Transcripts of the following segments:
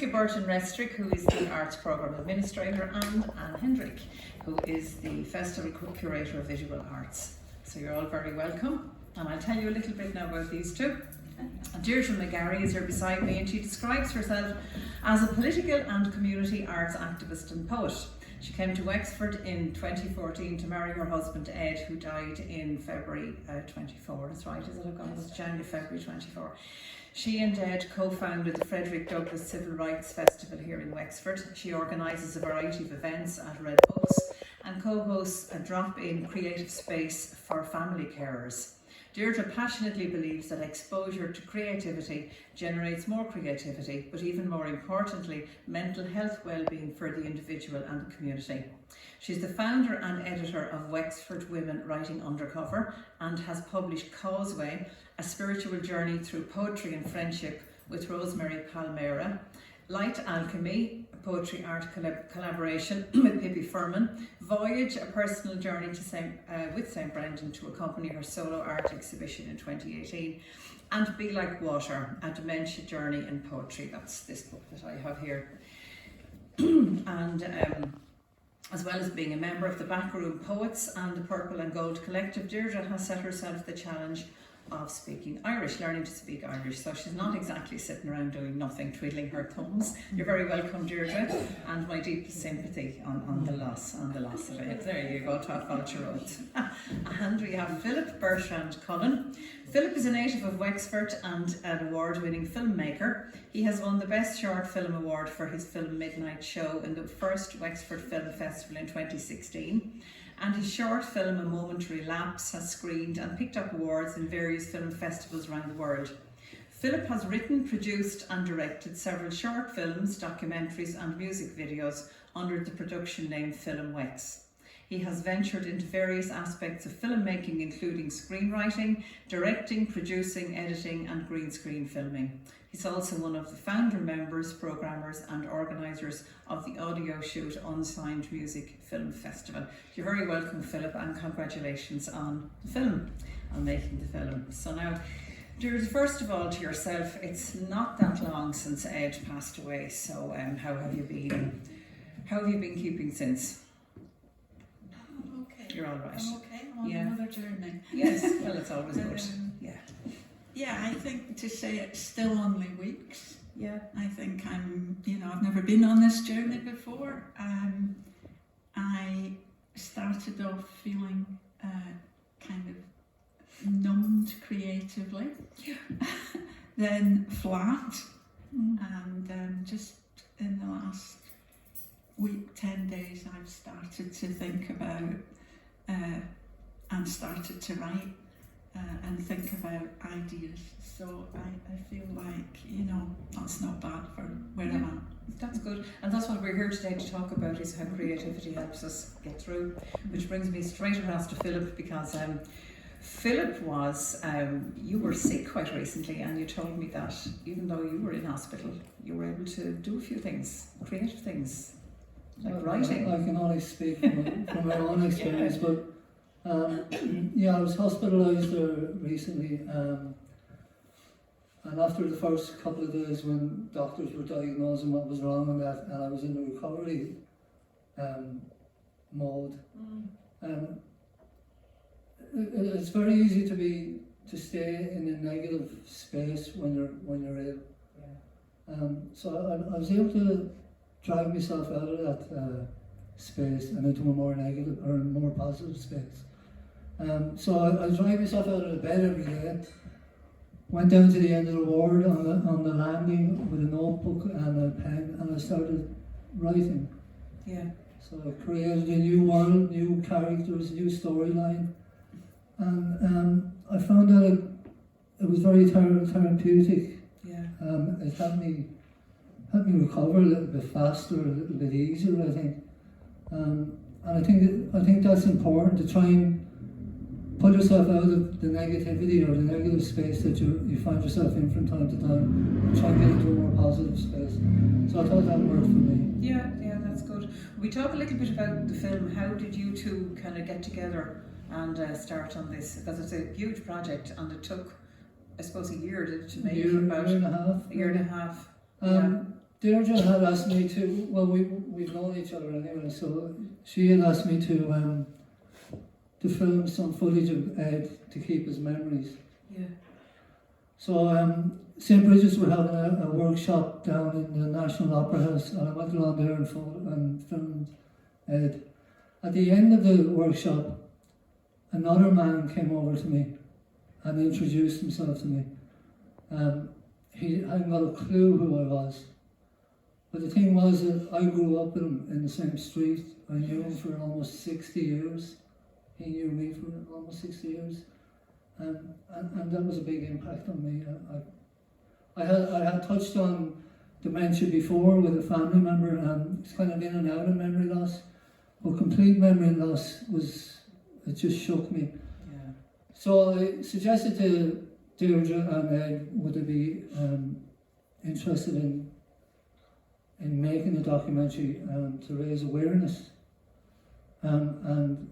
Ulrike Burton-Restrick, who is the Arts Programme Administrator, and Anne Hendrick, who is the Festival Curator of Visual Arts. So you're all very welcome, and I'll tell you a little bit now about these two. Deirdre McGarry is here beside me, and she describes herself as a political and community arts activist and poet. She came to Wexford in 2014 to marry her husband Ed, who died in February 24. That's right, is it? I've got it. It's January, February 24. She and Ed co-founded the Frederick Douglass Civil Rights Festival here in Wexford. She organises a variety of events at Red Books and co-hosts a drop-in creative space for family carers. Deirdre passionately believes that exposure to creativity generates more creativity, but even more importantly, mental health well-being for the individual and the community. She's the founder and editor of Wexford Women Writing Undercover and has published Causeway, a spiritual journey through poetry and friendship with Rosemary Palmera, Light Alchemy, a poetry art collaboration with Pippi Furman, Voyage, a personal journey to with St Brendan to accompany her solo art exhibition in 2018, and Be Like Water, a dementia journey in poetry. That's this book that I have here. And as well as being a member of the Backroom Poets and the Purple and Gold Collective, Deirdre has set herself the challenge of speaking Irish, learning to speak Irish. So she's not exactly sitting around doing nothing, twiddling her thumbs. You're very welcome, Deirdre, and my deepest sympathy on the loss of it. There you go, Tá fáilte rud. And we have Philip Bertrand Cullen. Philip is a native of Wexford and an award-winning filmmaker. He has won the Best Short Film Award for his film Midnight Show in the first Wexford Film Festival in 2016. And his short film A Momentary Lapse has screened and picked up awards in various film festivals around the world. Philip has written, produced and directed several short films, documentaries and music videos under the production name Film Wex. He has ventured into various aspects of filmmaking, including screenwriting, directing, producing, editing and green screen filming. He's also one of the founder members, programmers and organisers of the Audio Shoot Unsigned Music Film Festival. You're very welcome, Philip, and congratulations on the film, on making the film. So now, Deirdre, first of all to yourself, it's not that long since Ed passed away, so how have you been? How have you been keeping since? I'm okay. You're all right. I'm okay. I'm on another journey. Yes, well, it's always good. Yeah. Yeah, I think to say it's still only weeks. Yeah. I think I've never been on this journey before. I started off feeling kind of numbed creatively, then flat, and just in the last week, 10 days, I've started to think about and started to write. And think about ideas. So I feel like, that's not bad for where I'm at. That's good. And that's what we're here today to talk about, is how creativity helps us get through. Which brings me straight across to Philip, because Philip was, you were sick quite recently, and you told me that even though you were in hospital, you were able to do a few things, creative things, like writing. I can only speak from my own experience, but I was hospitalised recently, and after the first couple of days when doctors were diagnosing what was wrong with that, and I was in the recovery mode, it's very easy to stay in a negative space when you're ill. Yeah. So I was able to drive myself out of that space and into a more negative or a more positive space. So I drive myself out of the bed every day, went down to the end of the ward on the landing with a notebook and a pen, and I started writing. Yeah. So I created a new world, new characters, new storyline, and I found that it was very therapeutic. Yeah. It helped me recover a little bit faster, a little bit easier, I think. And I think that's important, to try and pull yourself out of the negativity or the negative space that you find yourself in from time to time, and try and get into a more positive space. So I thought that worked for me. Yeah, that's good. We talk a little bit about the film. How did you two kind of get together and start on this? Because it's a huge project, and it took, I suppose, a year, did it, to make? About a year and a half. A year and a half. Deirdre had asked me to, well, we've known each other anyway, so she had asked me to film some footage of Ed to keep his memories. Yeah. So St. Bridget's were having a workshop down in the National Opera House, and I went along there and filmed Ed. At the end of the workshop, another man came over to me and introduced himself to me. He hadn't got a clue who I was. But the thing was that I grew up with him in the same street. I knew him for almost 60 years. He knew me for almost 60 years. And that was a big impact on me. I had touched on dementia before with a family member, and it's kind of in and out of memory loss. But complete memory loss it just shook me. Yeah. So I suggested to Deirdre and Ed, would they be interested in making a documentary to raise awareness and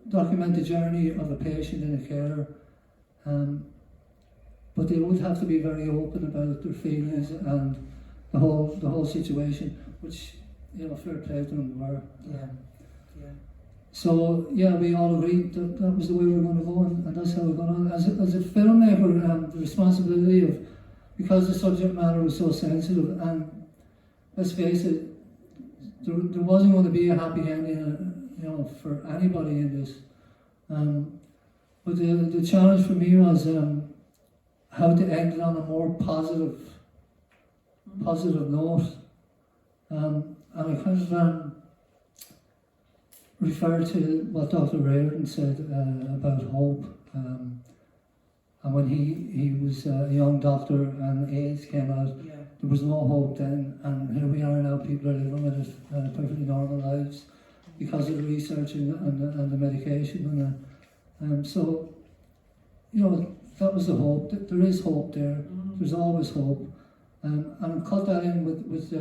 document the journey of a patient and a carer. But they would have to be very open about their feelings and the whole situation, which fair play to them were. Yeah. So we all agreed that was the way we were going to go, and that's how we're going on. As a filmmaker, the responsibility of, because the subject matter was so sensitive, and let's face it, there wasn't going to be a happy ending, for anybody in this. But the challenge for me was how to end it on a more positive note. And I kind of refer to what Dr. Reardon said about hope. And when he was a young doctor and AIDS came out, there was no hope then, and here we are now, people are living with it, perfectly normal lives because of the research and the medication. So, that was the hope. There is hope there. There's always hope. And cut that in with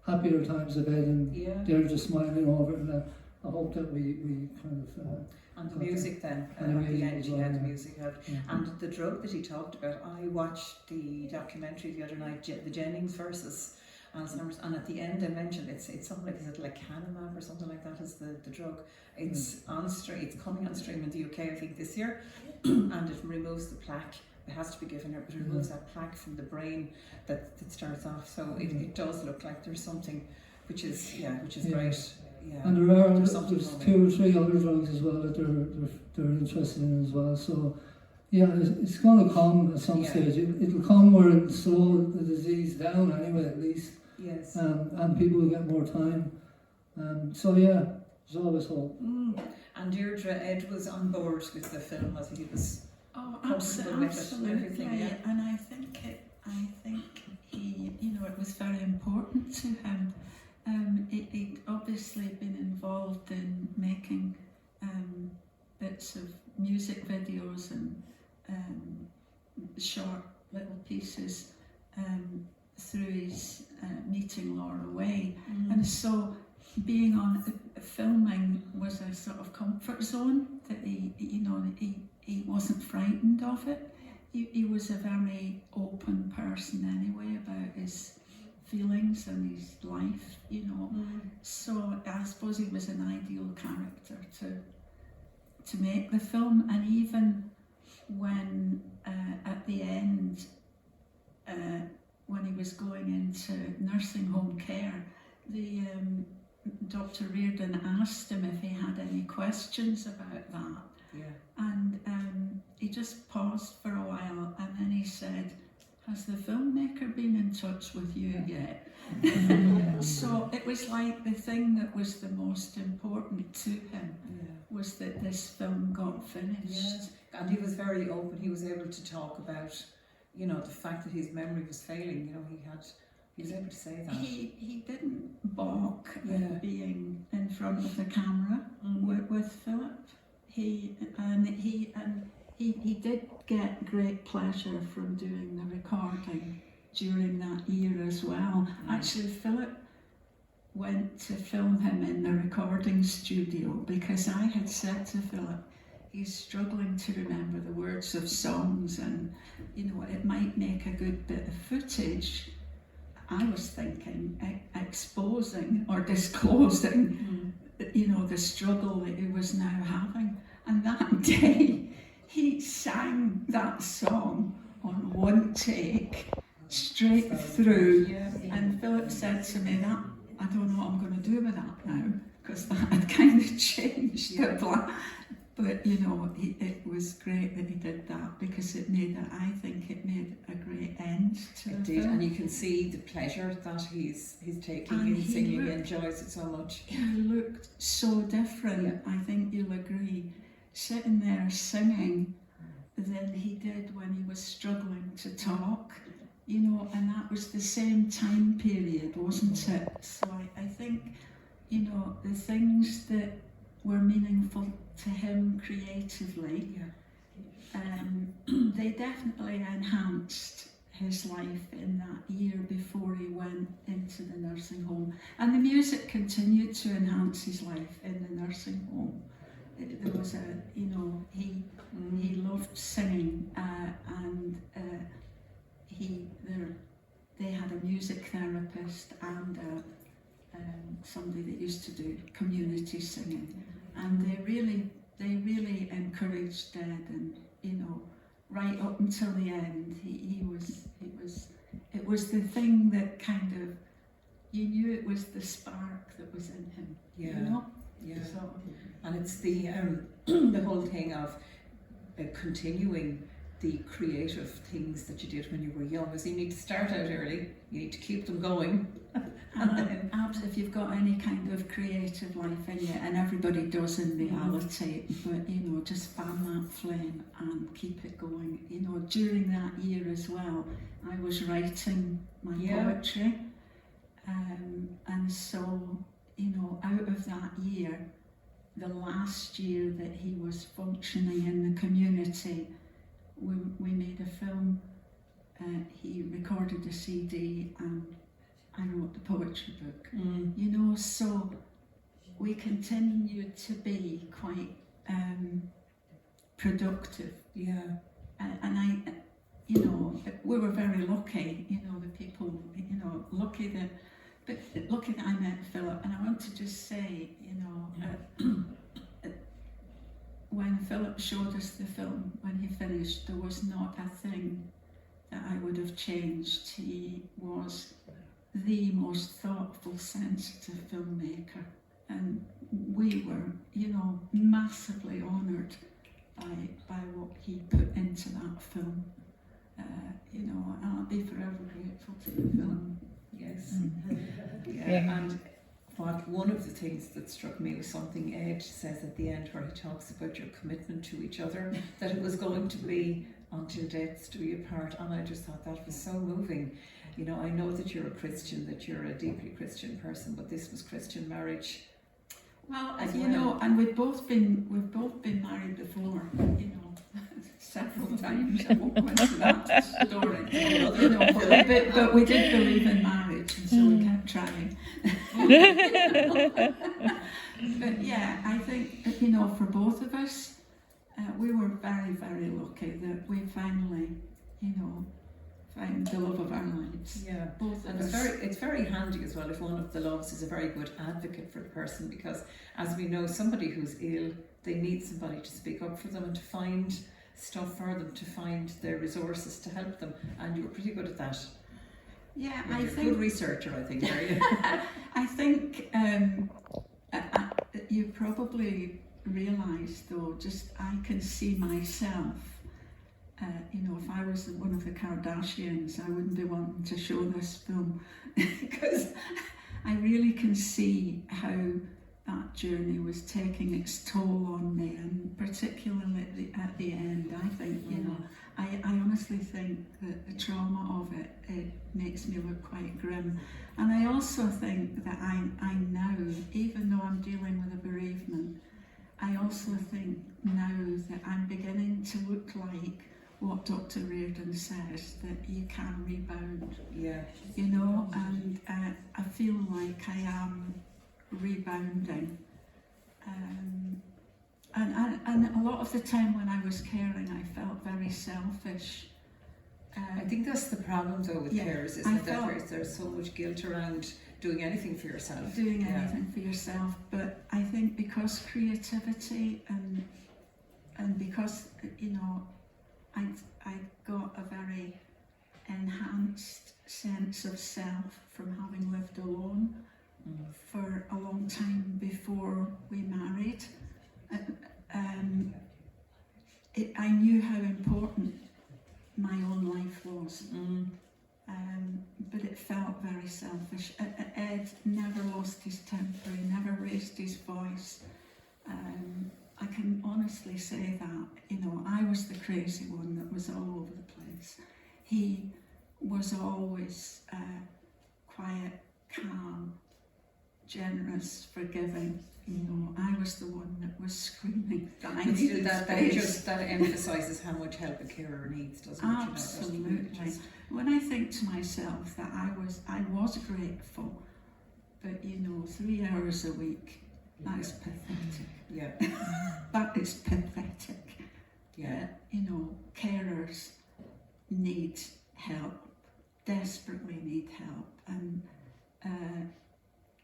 happier times of Ed and they're just smiling over it. And I hope that we kind of... and the music then, and the at the music end, as well, the yeah. music had. And the drug that he talked about, I watched the documentary the other night, the Jennings versus Alzheimer's, and at the end I mentioned it's something like, is it lecanemab or something like that is the drug. It's on stream, it's coming on stream in the UK I think this year, and it removes the plaque. It has to be given her, but it removes that plaque from the brain that starts off. So it does look like there's something which is great. Yeah. And there's something 2 or 3 other drugs as well that they're interested in as well. So it's going to come at some stage. It'll come where it'll slow the disease down anyway, at least. Yes. And people will get more time. There's always hope. And Deirdre, Ed was on board with the film, was he? Was comfortable with it and everything, yeah. And I think he, it was very important to him. He'd obviously been involved in making bits of music videos and short little pieces through his meeting Laura Way. And so being on filming was a sort of comfort zone that he wasn't frightened of it. He was a very open person anyway about his feelings and his life, So I suppose he was an ideal character to make the film. And even when at the end, when he was going into nursing home care, the Dr. Reardon asked him if he had any questions about that. Yeah. And he just paused for a while, and then he said, "Has the filmmaker been in touch with you yet?" So it was like the thing that was the most important to him was that this film got finished. Yeah. And he was very open. He was able to talk about, the fact that his memory was failing. He was able to say that. He didn't balk at being in front of the camera with Philip. He did get great pleasure from doing the recording during that year as well. Actually, Philip went to film him in the recording studio because I had said to Philip, he's struggling to remember the words of songs, and it might make a good bit of footage. I was thinking exposing or disclosing, the struggle that he was now having. And that day, he sang that song on one take, straight through. And Philip said to me, "That I don't know what I'm going to do with that now, because that had kind of changed the plan." But it was great that he did that, because I think it made a great end to It the did, film. and you can see the pleasure that he's taking And in he singing. He looked- enjoys it so much. He looked so different, I think you'll agree, sitting there singing than he did when he was struggling to talk, and that was the same time period, wasn't it? So I think, the things that were meaningful to him creatively, they definitely enhanced his life in that year before he went into the nursing home. And the music continued to enhance his life in the nursing home. There was he loved singing, and they had a music therapist and somebody that used to do community singing, and they really encouraged Ed, and right up until the end, it was the thing that kind of, you knew it was the spark that was in him. Yeah. So, And it's the the whole thing of continuing the creative things that you did when you were young. So you need to start out early, you need to keep them going. and if you've got any kind of creative life in you, and everybody does in reality, but just fan that flame and keep it going. During that year as well, I was writing my poetry, and so out of that year, the last year that he was functioning in the community, we made a film. He recorded a CD, and I wrote the poetry book. So we continued to be quite productive. And we were very lucky. The people, lucky that I met Philip. And I want to just say, when Philip showed us the film, when he finished, there was not a thing that I would have changed. He was the most thoughtful, sensitive filmmaker, and we were, massively honoured by what he put into that film. And I'll be forever grateful to the film. Yes. And one of the things that struck me was something Ed says at the end, where he talks about your commitment to each other, that it was going to be until death do you part, and I just thought that was so moving. I know that you're a Christian, that you're a deeply Christian person, but this was Christian marriage. Well, and we've both been married before, several times. I won't go into that story, but we did believe in marriage, and so we kept trying. But yeah, I think for both of us, we were very, very lucky that we finally, found the love of our lives. Yeah, both of and us. it's very handy as well if one of the loves is a very good advocate for the person, because as we know, somebody who's ill, they need somebody to speak up for them and to find stuff for them, to find their resources to help them, and you were pretty good at that. Yeah, You're I a think good researcher, I think, are you? I think you probably realise, though, just I can see myself. If I was one of the Kardashians, I wouldn't be wanting to show this film because I really can see how that journey was taking its toll on me, and particularly at the end, I think, I honestly think that the trauma of it makes me look quite grim. And I also think that I now, even though I'm dealing with a bereavement, I also think now that I'm beginning to look like what Dr. Reardon says, that you can rebound. Yeah. And I feel like I am rebounding. and a lot of the time when I was caring, I felt very selfish. I think that's the problem though with Yeah, carers, I isn't it? felt- There's so much guilt around doing anything for yourself. Doing Yeah. anything for yourself, but I think because creativity and because I got a very enhanced sense of self from having lived alone for a long time before we married. I knew how important my own life was. But it felt very selfish. Ed never lost his temper, he never raised his voice. I can honestly say that, I was the crazy one that was all over the place. He was always quiet, calm, generous, forgiving. I was the one that was screaming that I needed space. That emphasises how much help a carer needs, doesn't it? Absolutely. When I think to myself that I was grateful, but 3 hours a week, that is pathetic. Yeah. That is pathetic. Yeah. Carers need help, desperately need help, and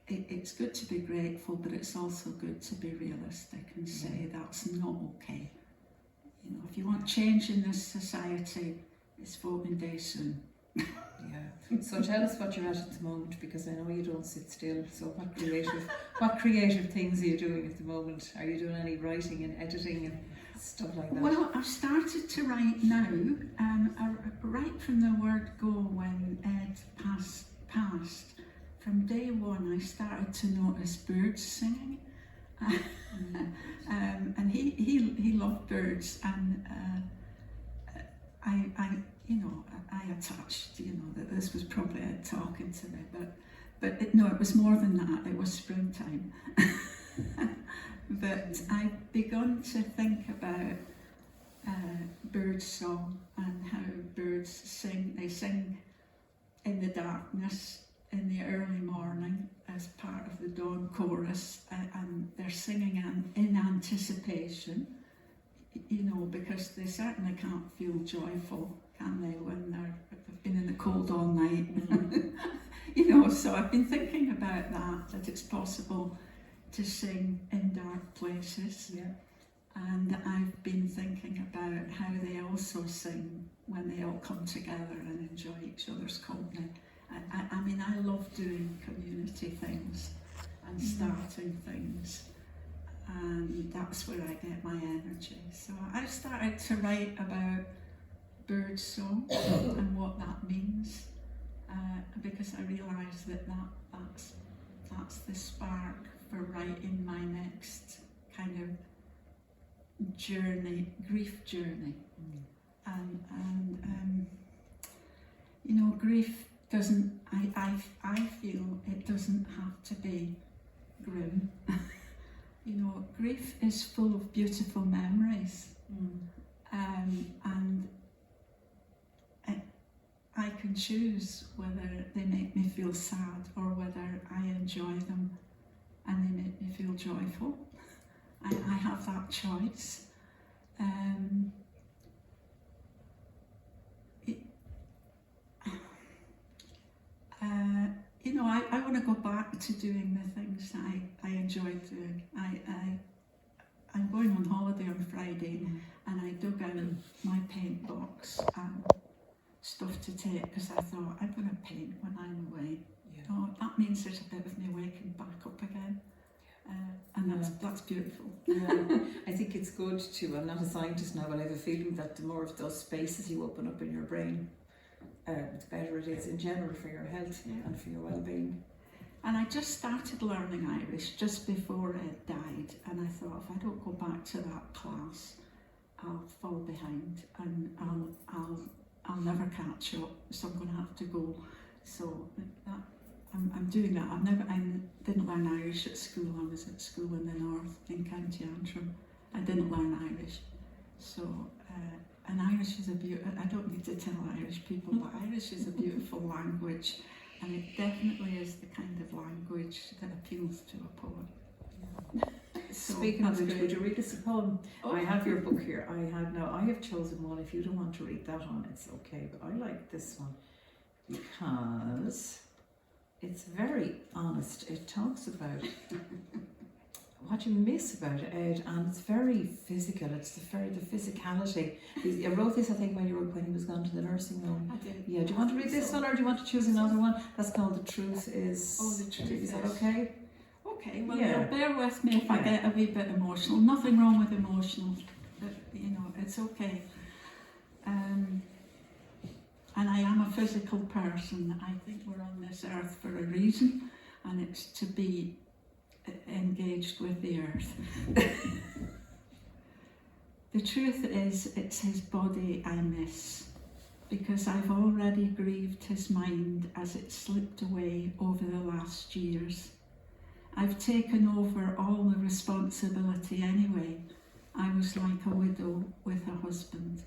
it's good to be grateful, but it's also good to be realistic and say that's not okay. If you want change in this society, it's voting day soon. Yeah. So tell us what you're at the moment, because I know you don't sit still. So what creative things are you doing at the moment? Are you doing any writing and editing and stuff like that? Well, I've started to write now. Right from the word go when Ed passed. From day one, I started to notice birds singing, and he loved birds, and I attached, that this was probably Ed talking to me, but it was more than that. It was springtime, but I've begun to think about bird song and how birds sing. They sing in the darkness, in the early morning, as part of the dawn chorus, and they're singing in anticipation, because they certainly can't feel joyful, can they, when they've been in the cold all night. So I've been thinking about that it's possible to sing in dark places. Yeah. And I've been thinking about how they also sing when they all come together and enjoy each other's company. I love doing community things and starting things, and that's where I get my energy. So I've started to write about bird song and what that means, because I realise that's the spark for writing my next kind of journey, grief journey. Grief doesn't, I feel it doesn't have to be grim. Grief is full of beautiful memories, and I can choose whether they make me feel sad or whether I enjoy them and they make me feel joyful. I have that choice. I want to go back to doing the things I enjoyed doing. I'm going on holiday on Friday, and I dug out my paint box and stuff to take, because I thought I'm going to paint when I'm away. Yeah. That means there's a bit of me waking back up again, and that's beautiful. Yeah. I think it's good to, I'm not a scientist now, but I have a feeling that the more of those spaces you open up in your brain, the better it is in general for your health and for your well-being. And I just started learning Irish just before Ed died, and I thought, if I don't go back to that class, I'll fall behind and I'll never catch up, so I'm going to have to go. So I'm doing that. I didn't learn Irish at school. I was at school in the north in County Antrim. I didn't learn Irish. So, and Irish is I don't need to tell Irish people, but Irish is a beautiful language, and it definitely is the kind of language that appeals to a poet. So Speaking of that's which, good. would you read us a poem? Oh, I have your book here. I have chosen one. If you don't want to read that one, it's okay. But I like this one because it's very honest. It talks about what you miss about Ed, and it's very physical. It's the physicality. I wrote this, I think, when he was gone to the nursing home. I did. Yeah. Do you want to read this one, or do you want to choose another one? That's called "The Truth Is." Oh, The Truth Is that Is. okay? Okay, well, Yeah. you'll bear with me if I Yeah. get a wee bit emotional. Nothing wrong with emotional, but it's okay. And I am a physical person. I think we're on this earth for a reason, and it's to be engaged with the earth. The truth is, it's his body I miss, because I've already grieved his mind as it slipped away over the last years. I've taken over all the responsibility anyway. I was like a widow with a husband.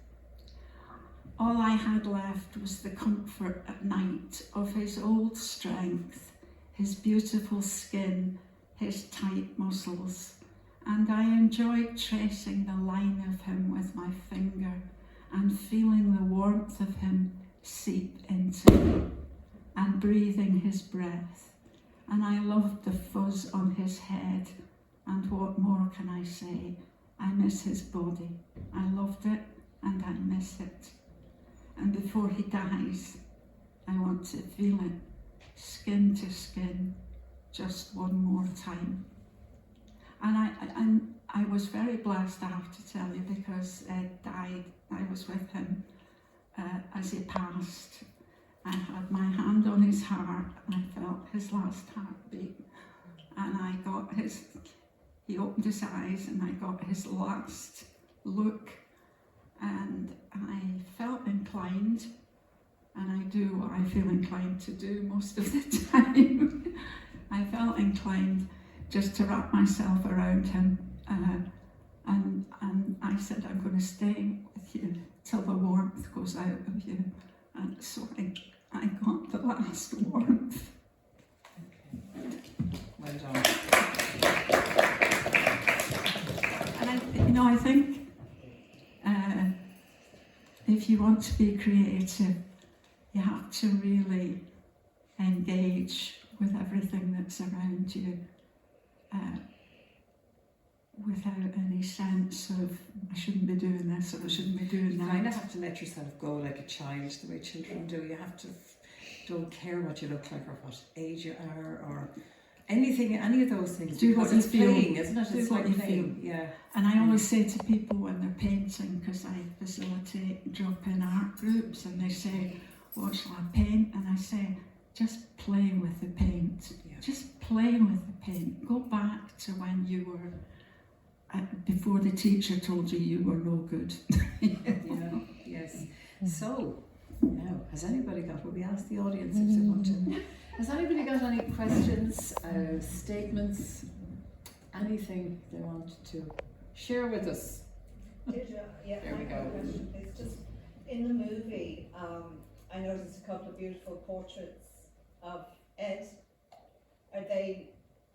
All I had left was the comfort at night of his old strength, his beautiful skin, his tight muscles, and I enjoyed tracing the line of him with my finger and feeling the warmth of him seep into me and breathing his breath. And I loved the fuzz on his head, and what more can I say? I miss his body. I loved it and I miss it. And before he dies, I want to feel it, skin to skin, just one more time. And I was very blessed, I have to tell you, because Ed died. I was with him as he passed. I had my hand on his heart, and I felt his last heartbeat. And I got he opened his eyes, and I got his last look. And I felt inclined, and I do what I feel inclined to do most of the time. I felt inclined just to wrap myself around him, and I said, I'm going to stay with you till the warmth goes out of you. And so I got the last warmth. Okay. Well done. And I think if you want to be creative, you have to really engage with everything that's around you without any sense of, I shouldn't be doing this or I shouldn't be doing You that. kind of have to let yourself go like a child, the way children do. You have to don't care what you look like or what age you are or anything, any of those things. Do because what you it's feel. playing, isn't it? Do It's what like you playing. Yeah. And I always say to people when they're painting, because I facilitate drop-in art groups, and they say, what shall I paint? And I say, just play with the paint. Yeah. Just play with the paint. Go back to when you were, before the teacher told you were no good. Yeah. Yes. So now, has anybody got? Will we ask the audience if they want to? Has anybody got any questions, statements, anything they want to share with us? Yeah, There we I have go. a question. It's just in the movie, I noticed a couple of beautiful portraits of Ed. Are they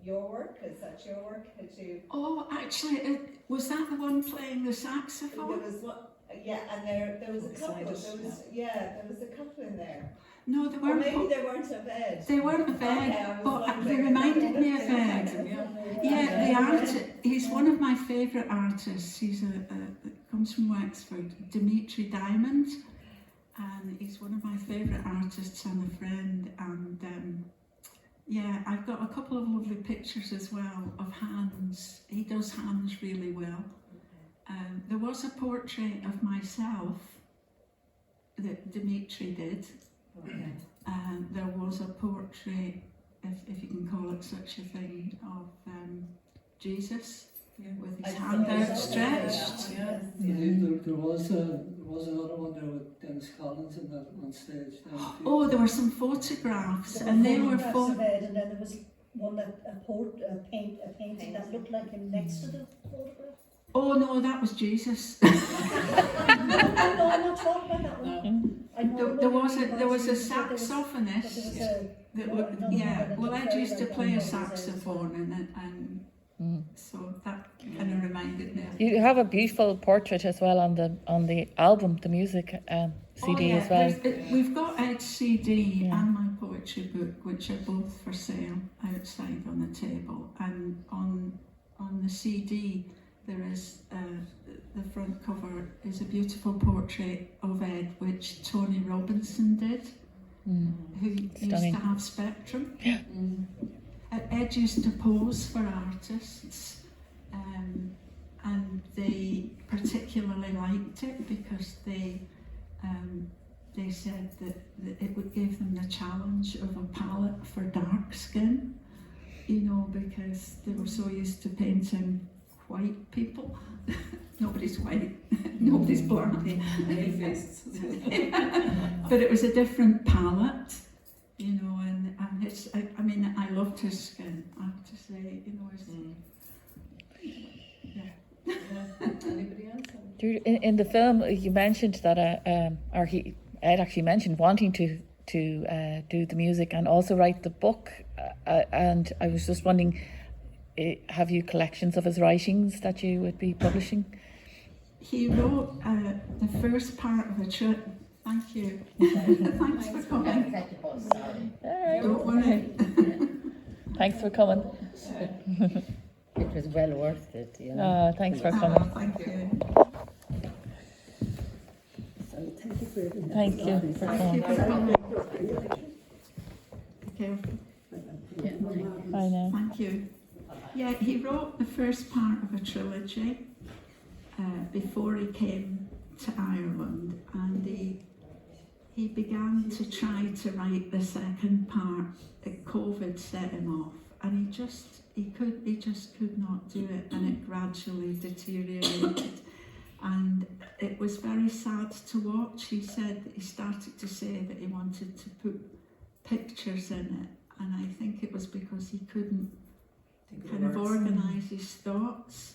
your work? Is that your work? Had you? Oh, actually, was that the one playing the There saxophone? was one. Yeah, and there was a couple. Beside us, There was a couple in there. No, they Or weren't. maybe they weren't of Ed. They weren't of Okay, Ed, I was but they wondering. reminded me of Ed. Yeah, the Okay. art. He's one of my favourite artists. He's comes from Wexford, Dimitri Diamond, and he's one of my favourite artists and a friend. And yeah, I've got a couple of lovely pictures as well of hands. He does hands really well. There was a portrait of myself that Dimitri did. Okay. And there was a portrait, if you can call it such a thing, of Jesus with his hand outstretched. Yeah. There was another one there with Dennis Collins in that on stage. Oh, there were some photographs, and they were photographs of Ed, and then there was one that a painting that looked like him next to the photograph. Oh no, that was Jesus. No, I'm not talking about that one. I know There was a but there was saxophonist. a That yeah, well, Ed used to play a saxophone, and So that kind of reminded me. Of You have a beautiful portrait as well on the album, the music CD as well. We've got Ed's CD Yeah. and my poetry book, which are both for sale outside on the table. And on the CD, there is the front cover is a beautiful portrait of Ed, which Tony Robinson did, who used Stunning. to have Spectrum. Ed used to pose for artists, and they particularly liked it because they said that it would give them the challenge of a palette for dark skin, you know, because they were so used to painting white people. Nobody's white, nobody's black. But it was a different palette, you know, and his, I mean, I loved his skin, I have to say, you know, Anybody else? In the film, you mentioned that, Ed actually mentioned wanting to do the music and also write the book. And I was just wondering, have you collections of his writings that you would be publishing? He wrote the first part of a trilogy. Thank you. Thanks for coming. Don't worry. Thanks for coming. It was well worth it, you know. Thanks for coming. Thank you. So thank you for your Thank you for Thank you coming. for coming. Okay. Bye now. Thank you. Yeah, he wrote the first part of a trilogy before he came to Ireland, and he began to try to write the second part. COVID set him off, and he just could not do it, and it gradually deteriorated. And it was very sad to watch. He said that he started to say that he wanted to put pictures in it, and I think it was because he couldn't kind of organise his thoughts.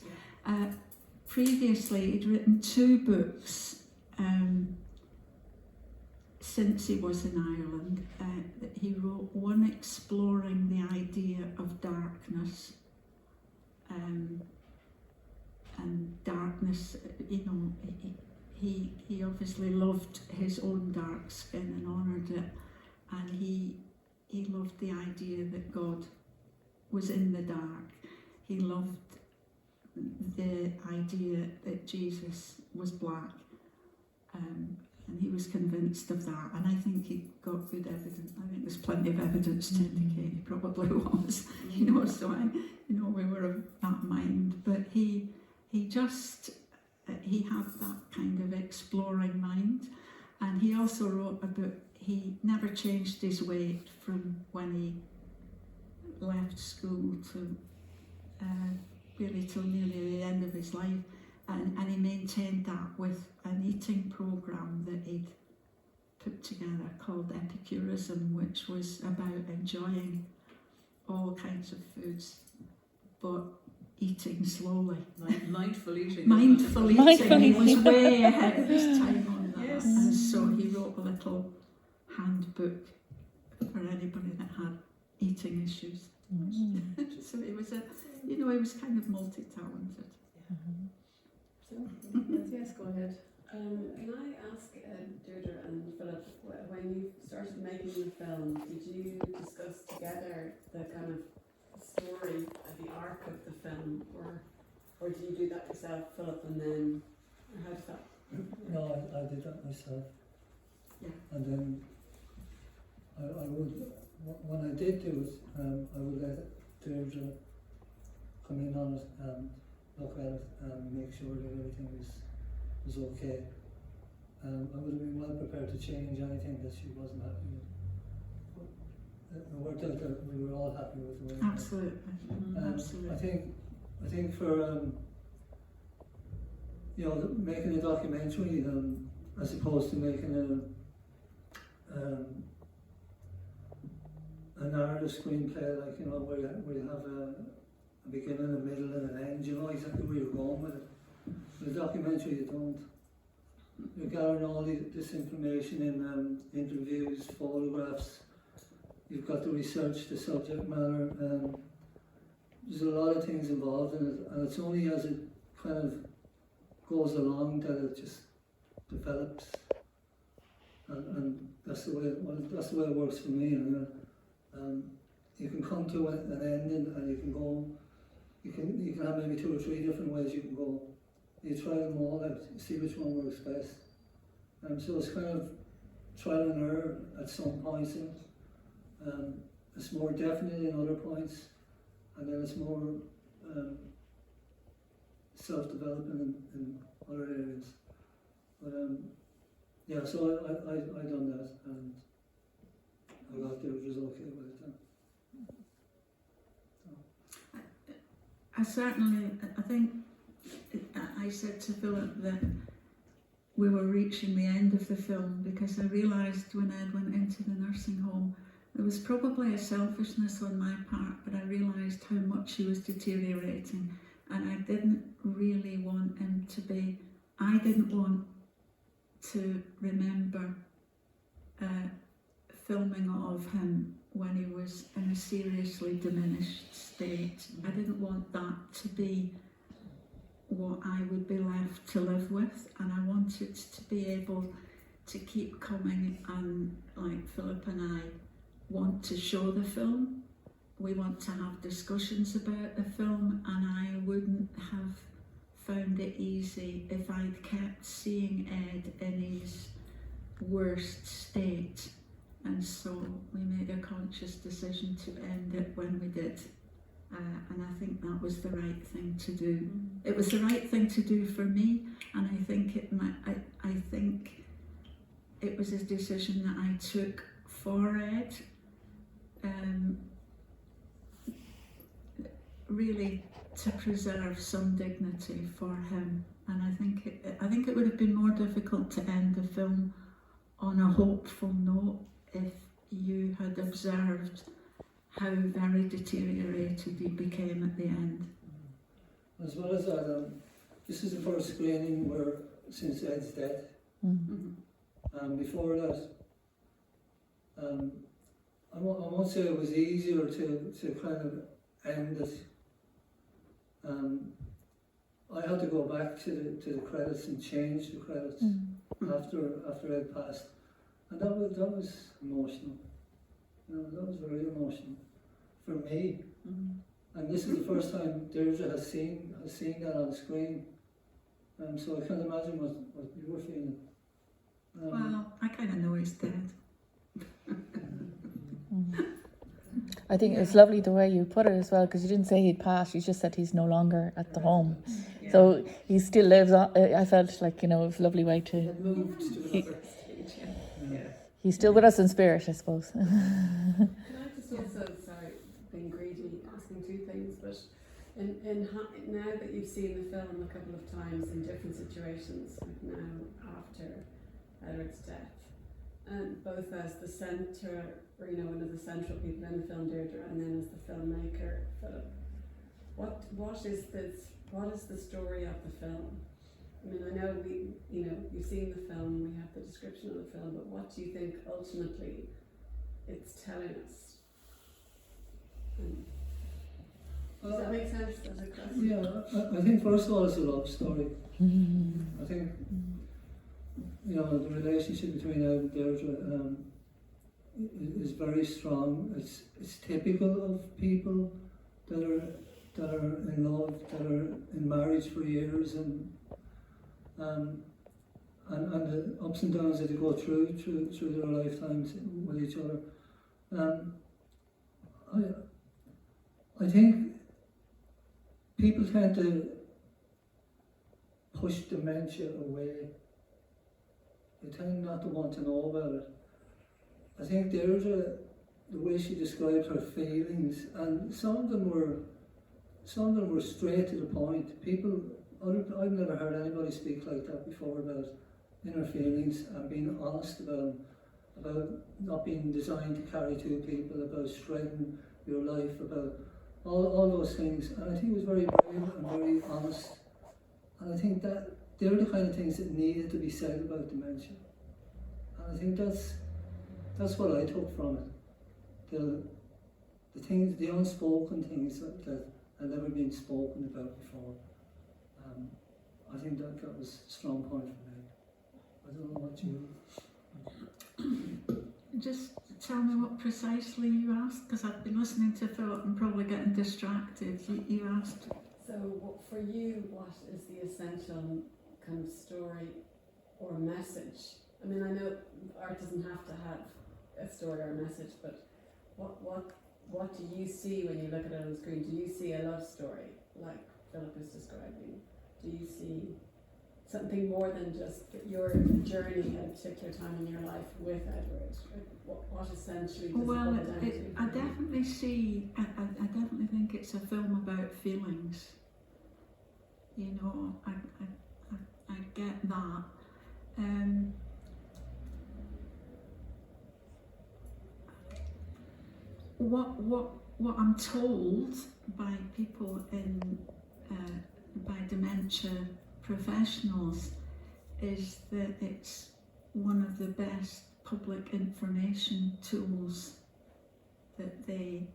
Previously, he'd written 2 books since he was in Ireland. He wrote one exploring the idea of darkness, and darkness, you know, he obviously loved his own dark skin and honoured it, and he loved the idea that God was in the dark. He loved the idea that Jesus was black, and he was convinced of that, and I think he got good evidence. I think there's plenty of evidence to indicate he probably was, you know, so we were of that mind, but he had that kind of exploring mind, and he also wrote a book. He never changed his weight from when he left school to really till nearly the end of his life, and he maintained that with an eating program that he'd put together called Epicurism, which was about enjoying all kinds of foods but eating slowly. Mindful eating. Mindful eating. Mindful He was eating. way ahead of his time on that. Yes. And so he wrote a little handbook for anybody that had eating issues. So he was he was kind of multi-talented. Yes, go ahead. Can I ask Deirdre and Philip, when you started making the film, did you discuss together the kind of story, the arc of the film, or did you do that yourself, Philip, and then, or how did that? No, I did that myself. Yeah. And then I would, when I did do it, I would let Deirdre come in on it and look at it and make sure that everything was okay. I would have been well prepared to change anything that she wasn't happy with. It worked out that we were all happy with the way it went. Absolutely. Absolutely. I think for making a documentary as opposed to making a narrative screenplay, like where you have a beginning, a middle, and an end. You know exactly where you're going with it. With a documentary, you don't. You're gathering all this information in interviews, photographs. You've got to research the subject matter, there's a lot of things involved in it, and it's only as it kind of goes along that it just develops, and that's the way it works for me. And you can come to an ending, and you can go. You can have maybe 2 or 3 different ways you can go. You try them all out. You see which one works best. So it's kind of trial and error at some points. It's more definite in other points, and then it's more self-development in other areas. But yeah, so I done that, and I got there. It was okay with it. I certainly, I think I said to Philip that we were reaching the end of the film, because I realised when Ed went into the nursing home, there was probably a selfishness on my part, but I realised how much he was deteriorating, and I didn't really want him to be, I didn't want to remember filming of him when he was in a seriously diminished state. I didn't want that to be what I would be left to live with, and I wanted to be able to keep coming, and like Philip and I want to show the film, we want to have discussions about the film, and I wouldn't have found it easy if I'd kept seeing Ed in his worst state. And so we made a conscious decision to end it when we did. And I think that was the right thing to do. It was the right thing to do for me, and I think I think it was a decision that I took for Ed, really to preserve some dignity for him. And I think it would have been more difficult to end the film on a hopeful note if you had observed how very deteriorated he became at the end. As well as that, this is the first screening where since Ed's death. Before that, I won't say it was easier to kind of end it. I had to go back to the credits and change the credits after Ed passed, and that was emotional. You know, that was very emotional for me. And this is the first time Deirdre has seen that on screen. So I can't imagine what you were feeling. Well, I kind of know he's dead. I think it's lovely the way you put it as well, because you didn't say he'd passed, you just said he's no longer at the home. Yeah. So he still lives on. I felt like, you know, it was a lovely way to. It moved to another stage, yeah. He's still with us in spirit, I suppose. Can I just also, sorry, being greedy, asking two things, but now that you've seen the film a couple of times in different situations, like now after Edward's death, and both as the centre, or you know, one of the central people in the film, Deirdre, and then as the filmmaker, Philip, what is the story of the film? I mean, I know you've seen the film, we have the description of the film, but what do you think ultimately it's telling us? Does that make sense as a question? Yeah, I think first of all it's a love story. I think, you know, the relationship between Ed and Deirdre is very strong. It's typical of people that are in love, that are in marriage for years, and the ups and downs that they go through their lifetimes with each other. I think people tend to push dementia away. They tend not to want to know about it. I think Deirdre, the way she described her feelings, and some of them were straight to the point. I've never heard anybody speak like that before about inner feelings and being honest about not being designed to carry two people, about shredding your life, about all those things. And I think it was very brave and very honest. And I think that they're the kind of things that needed to be said about dementia. And I think that's what I took from it. The things, the unspoken things that had never been spoken about before. I think that was a strong point for me. I don't know what you... Just tell me what precisely you asked, because I've been listening to Philip and probably getting distracted. You asked. So for you, what is the essential kind of story or message? I mean, I know art doesn't have to have a story or a message, but what do you see when you look at it on the screen? Do you see a love story like Philip is describing? Do you see something more than just your journey at a particular time in your life with Edward? What essentially does Well, it boil down to? I definitely see. I definitely think it's a film about feelings. You know, I get that. What I'm told by people by dementia professionals is that it's one of the best public information tools that they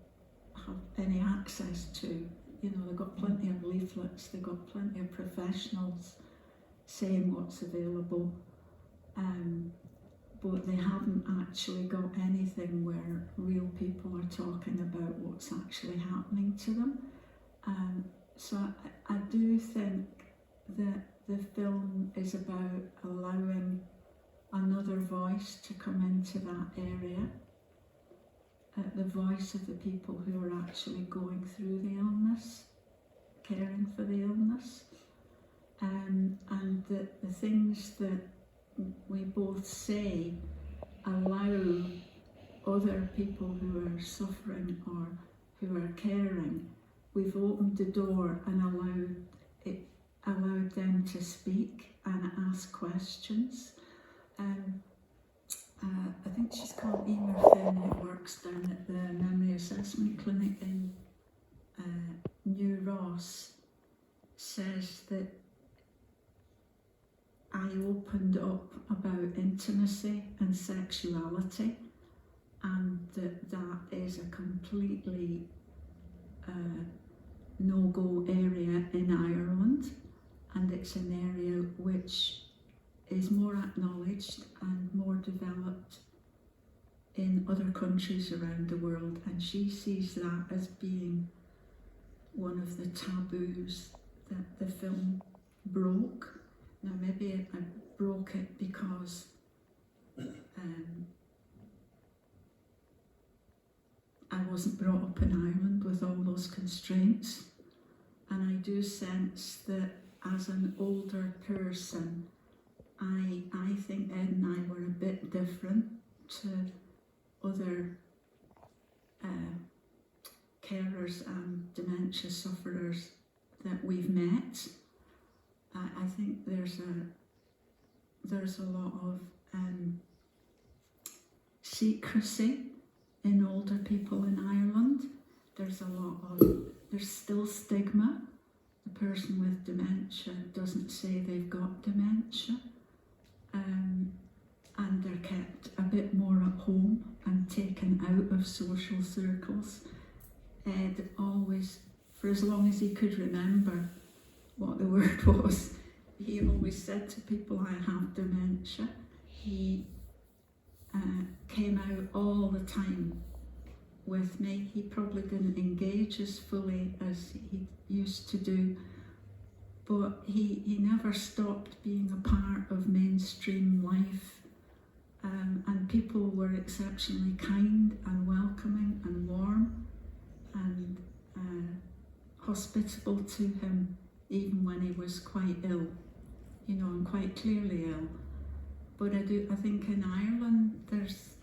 have any access to. You know, they've got plenty of leaflets, they've got plenty of professionals saying what's available, but they haven't actually got anything where real people are talking about what's actually happening to them. So I do think that the film is about allowing another voice to come into that area, the voice of the people who are actually going through the illness, caring for the illness, and that the things that we both say allow other people who are suffering or who are caring. We've opened the door and allowed them to speak and ask questions. I think she's called Emer Finn, who works down at the Memory Assessment Clinic in New Ross, says that I opened up about intimacy and sexuality, and that is a completely no-go area in Ireland, and it's an area which is more acknowledged and more developed in other countries around the world, and she sees that as being one of the taboos that the film broke. Now maybe I broke it because I wasn't brought up in Ireland with all those constraints, and I do sense that as an older person I think Ed and I were a bit different to other carers and dementia sufferers that we've met. I think there's a lot of secrecy in older people in Ireland. There's still stigma. The person with dementia doesn't say they've got dementia. And they're kept a bit more at home and taken out of social circles. Ed always, for as long as he could remember what the word was, he always said to people, I have dementia. He came out all the time with me. He probably didn't engage as fully as he used to do, but he never stopped being a part of mainstream life, and people were exceptionally kind and welcoming and warm and hospitable to him, even when he was quite ill, you know, and quite clearly ill. But I think in Ireland there's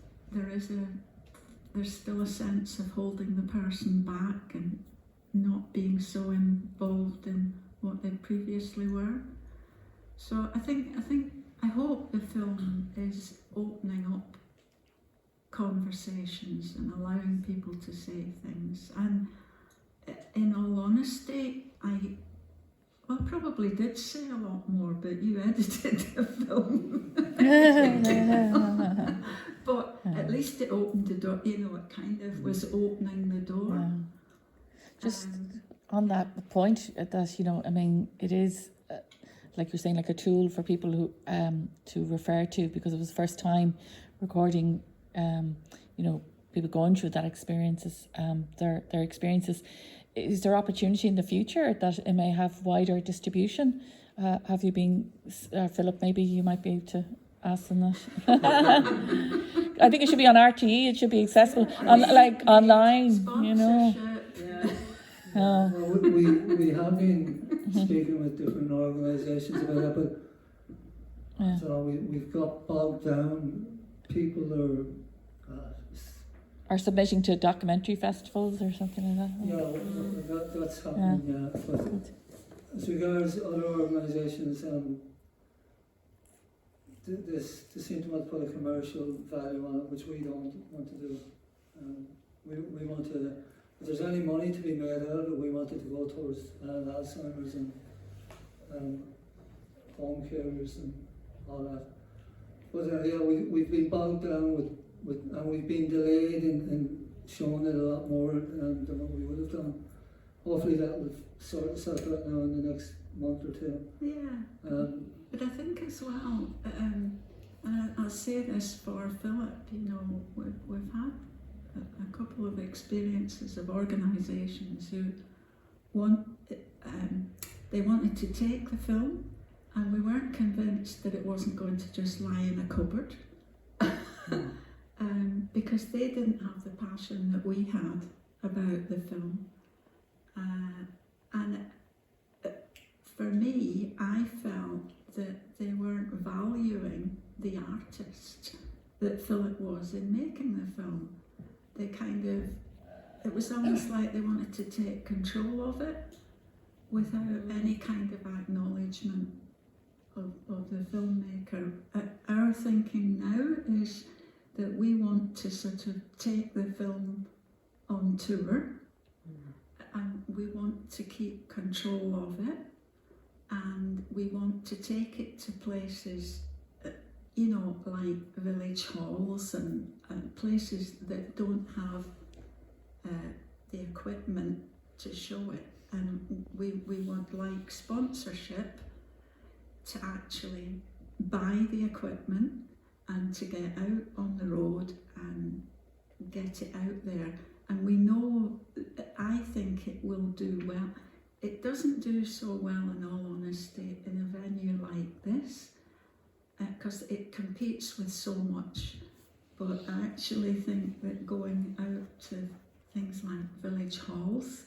still a sense of holding the person back and not being so involved in what they previously were. So I hope the film is opening up conversations and allowing people to say things. And in all honesty, I probably did say a lot more, but you edited the film. But at least it opened the door, you know, it kind of was opening the door. Just on that point, that, you know, I mean, it is, like you're saying, like a tool for people who to refer to, because it was the first time recording, you know, people going through that experiences, their experiences. Is there opportunity in the future that it may have wider distribution? Have you been, Philip, maybe you might be able to ask them that. I think it should be on RTE, it should be accessible, like online, you know. Sponsorship. Yeah. Well, we have been speaking with different organisations about it, but Yeah. so we've got bogged down. People Or submitting to documentary festivals or something like that. that's happening. Yeah, but as regards other organisations, they seem to want to put a commercial value on it, which we don't want to do. We want to. If there's any money to be made out of it, we want it to go towards Alzheimer's and home carers and all that. But yeah, we've been bogged down with and we've been delayed in showing it a lot more than what we would have done. Hopefully that will sort itself out now in the next month or two. Yeah. But I think as well, and I'll say this for Philip, you know, we've had a couple of experiences of organisations who they wanted to take the film, and we weren't convinced that it wasn't going to just lie in a cupboard. Because they didn't have the passion that we had about the film. And for me, I felt that they weren't valuing the artist that Philip was in making the film. They it was almost like they wanted to take control of it without any kind of acknowledgement of the filmmaker. Our thinking now is that we want to sort of take the film on tour, and we want to keep control of it, and we want to take it to places, you know, like village halls and places that don't have the equipment to show it. And we want, like, sponsorship to actually buy the equipment and to get out on the road and get it out there. And we know, I think it will do well. It doesn't do so well, in all honesty, in a venue like this, because it competes with so much. But I actually think that going out to things like village halls,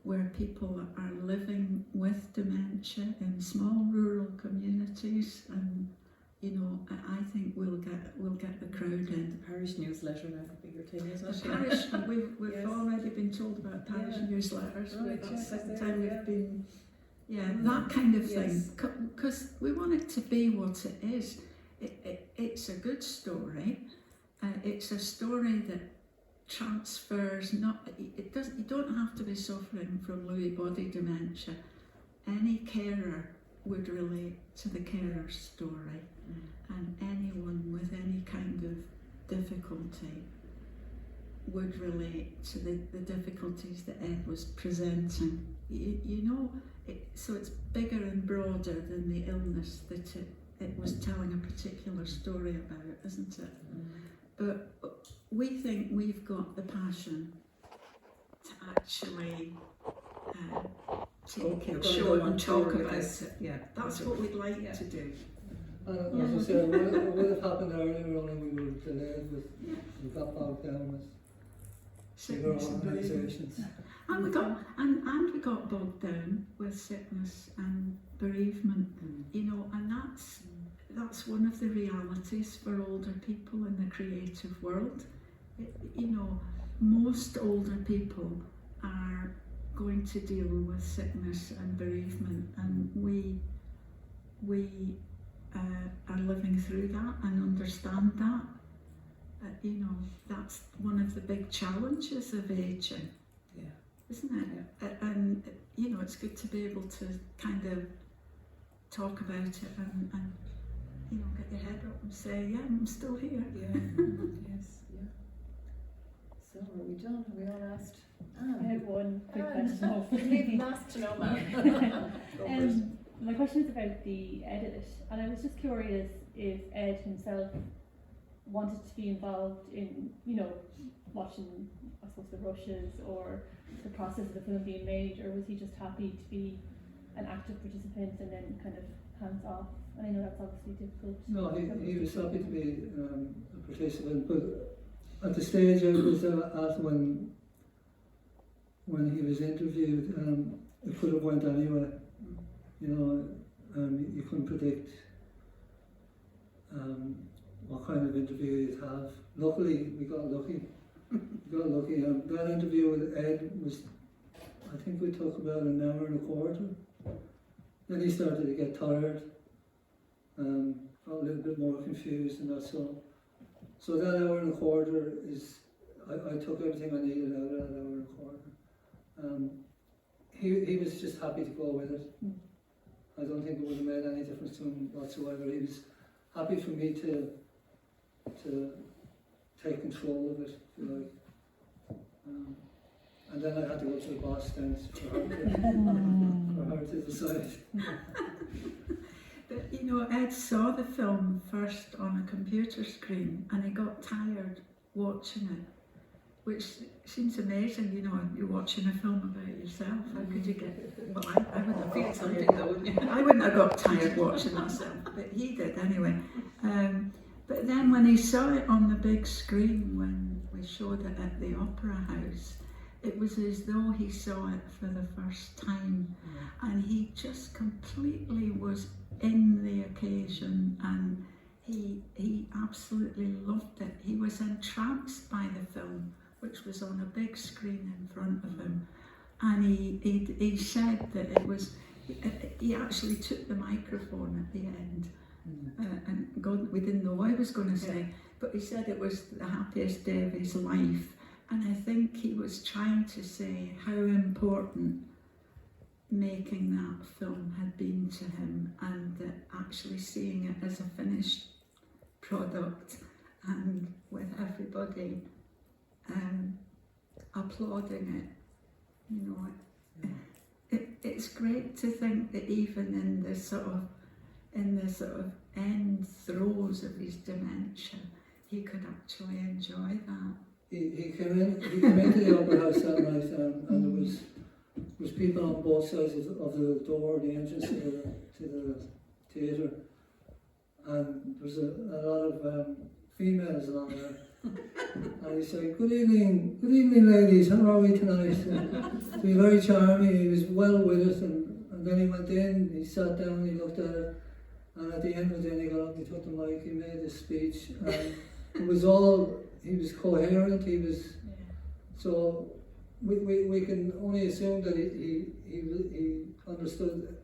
where people are living with dementia in small rural communities, and you know, I think we'll get the crowd in. The parish newsletter now a bigger thing, isn't it? The parish, we've Yes. already been told about parish Yeah. newsletters. Right, That's yeah, the time yeah. we've been, that kind of Yes. thing. Because we want it to be what it is. It's a good story. It's a story that transfers. It doesn't. You don't have to be suffering from Lewy body dementia. Any carer would relate to the carer's story, and anyone with any kind of difficulty would relate to the difficulties that Ed was presenting. You know, so it's bigger and broader than the illness that it was telling a particular story about, isn't it? But we think we've got the passion to actually take it, show it and talk about it. Yeah, That's what we'd like Yeah. to do. And as I said, it would have happened earlier, only we were delayed with, we got bogged down with bigger Sickness and bereavement. organisations. And we got bogged down with sickness and bereavement, you know, and that's one of the realities for older people in the creative world. You know, most older people are going to deal with sickness and bereavement, and we are living through that and understand that. You know, that's one of the big challenges of aging, isn't it? And you know, it's good to be able to kind of talk about it and you know, get your head up and say, yeah, I'm still here. Yeah. Yes. Yeah. So are we done? Are we all asked? I have one quick question, Leave hopefully. last to no man. My question is about the edit, and I was just curious if Ed himself wanted to be involved in, you know, watching, I suppose, the rushes or the process of the film being made, or was he just happy to be an active participant and then kind of hands off? And I know that's obviously difficult. No, he was happy to be a participant, but at the stage I was at when he was interviewed, it could have went anyway. You know, you couldn't predict what kind of interview you'd have. Luckily, we got lucky. That interview with Ed was, I think we took about an hour and a quarter. Then he started to get tired. Got a little bit more confused and that's all. So that hour and a quarter is, I took everything I needed out of that hour and a quarter. He was just happy to go with it. I don't think it would have made any difference to him whatsoever. He was happy for me to take control of it, if you like. And then I had to go to the boss then for her to decide. But you know, Ed saw the film first on a computer screen and he got tired watching it, which seems amazing. You know, you're watching a film about yourself. How could you get? Well, I wouldn't have got tired. I wouldn't have got tired watching myself, but he did anyway. But then when he saw it on the big screen when we showed it at the Opera House, it was as though he saw it for the first time, and he just completely was in the occasion, and he absolutely loved it. He was entranced by the film, which was on a big screen in front of him, and he said that it was. He actually took the microphone at the end, and God, we didn't know what I was going to say, but he said it was the happiest day of his life. And I think he was trying to say how important making that film had been to him, and that actually seeing it as a finished product and with everybody applauding it, you know, it's great to think that even in the sort of end throes of his dementia, he could actually enjoy that. He came into the Opera House that night, and there was people on both sides of the door, the entrance to the theatre, and there was a lot of females along there. And he said, good evening ladies, how are we tonight? To be very charming, he was well with it, and then he went in, he sat down, he looked at it, and at the end of the day he got up, he took the mic, he made his speech, and it was all, he was coherent, he was, so we can only assume that he understood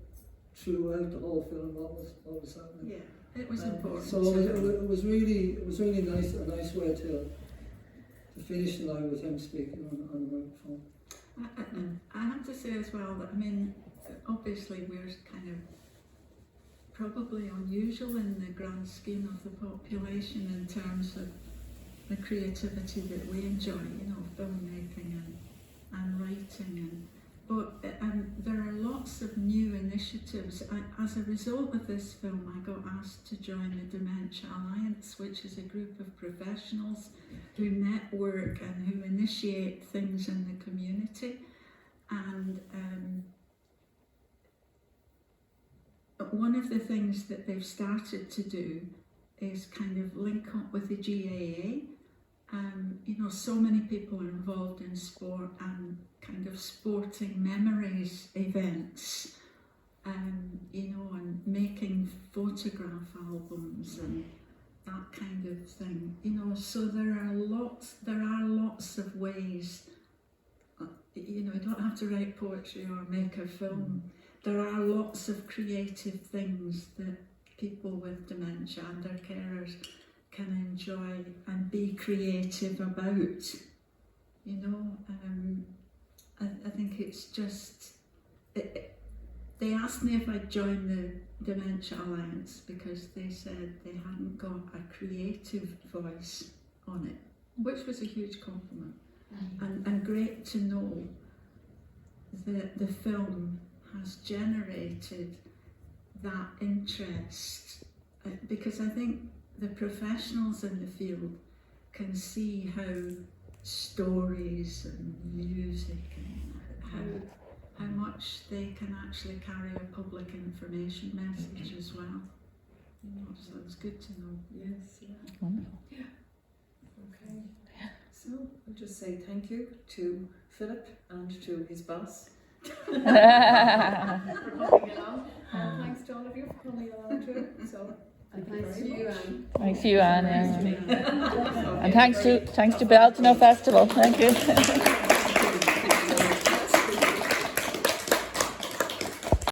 throughout the whole film what was happening. Yeah, it was important. So it was really nice, a nice way to finish the night with him speaking on the microphone. I have to say as well that, I mean, obviously we're kind of probably unusual in the grand scheme of the population in terms of the creativity that we enjoy, you know, filmmaking and writing, but there are lots of new initiatives. As a result of this film, I got asked to join the Dementia Alliance, which is a group of professionals who network and who initiate things in the community. And one of the things that they've started to do is kind of link up with the GAA. You know, so many people are involved in sport and kind of sporting memories events, you know, and making photograph albums and that kind of thing, you know. So there are lots of ways, you know, you don't have to write poetry or make a film. There are lots of creative things that people with dementia and their carers can enjoy and be creative about, you know. I think it's just, they asked me if I'd join the Dementia Alliance because they said they hadn't got a creative voice on it, which was a huge compliment. and great to know that the film has generated that interest, because I think the professionals in the field can see how stories and music and how much they can actually carry a public information message as well. So it's good to know. Yes, yeah. Wonderful. Okay. So I'll just say thank you to Philip and to his boss for coming along. And thanks to all of you for coming along too. So And thanks to you, Anne. Thanks to you, Anne. Yeah. And thanks to Beltano Festival. Thank you.